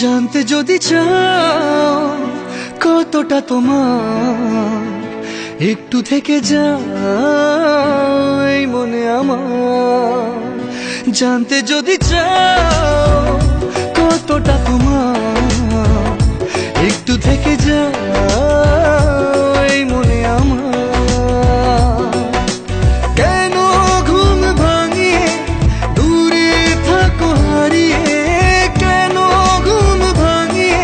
জানতে যদি চাও কতটা তোমার, একটু থেকে যাই মনে আমার। জানতে যদি চাও কতটা তোমার, একটু থেকে যাই মনে আমার। কেন ঘুম ভাঙিয়ে দূরে থাকো হারিয়ে, কেন ঘুম ভাঙিয়ে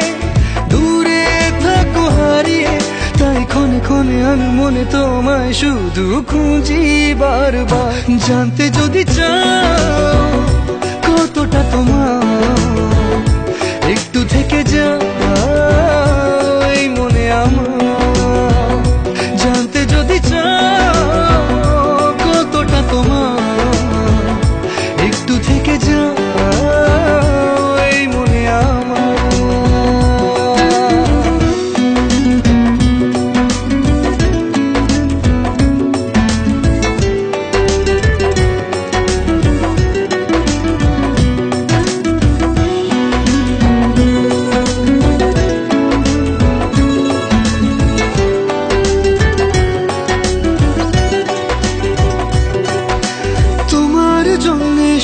দূরে থাকো হারিয়ে। তাই ক্ষণে ক্ষণে আমি মনে তোমায় শুধু খুঁজি বারবার। জানতে যদি চাও কতটা তোমার, একটু থেকে যাই মনে আমার। জানতে যদি চাও কতটা তোমার, একটু থেকে যাই মনে আমার।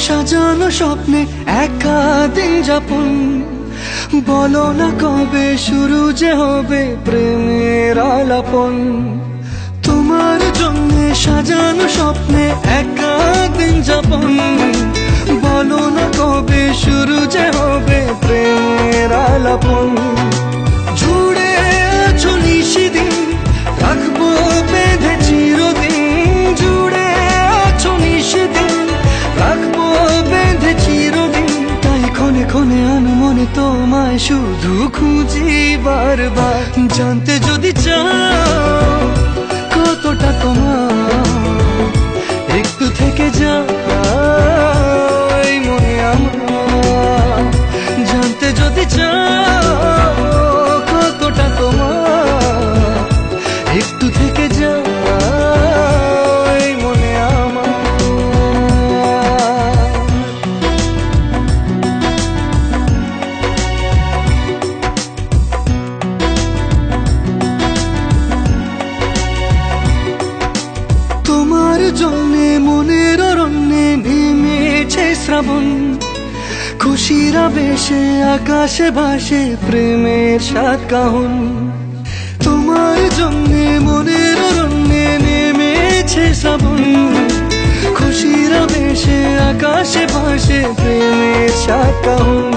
সাজানো স্বপ্নে একা দিন যাপন, বলো না কবে শুরু যে হবে প্রেমের আলাপন। তোমার জন্য সাজানো স্বপ্নে একা দিন যাপন, বলো না কবে শুরু যে হবে প্রেমের আলাপন। জুড়ে আছো নিশিদিন, রাখবো বেঁধে চিরদিন। জুড়ে আছো নিশিদিন, রাখবো বেঁধে চিরদিন। তাই ক্ষণে ক্ষণে আনো মনে তোমায় শুধু খুঁজি বারবার। জানতে যদি চাও কতটা তোমার, একটু থেকে যাই মনে আমার। জানতে যদি চাও কতটা তোমার, একটু থেকে যাই মনে আমার। তোমার জন্যে মনের অরণ্যে নেমেছে শ্রাবণ, খুশির আবেশে আকাশে ভাসে প্রেমের সাত কাহন। তোমার জন্যে মনের অরণ্যে নেমেছে শ্রাবণ, খুশির আবেশে আকাশে ভাসে প্রেমের সাত কাহন।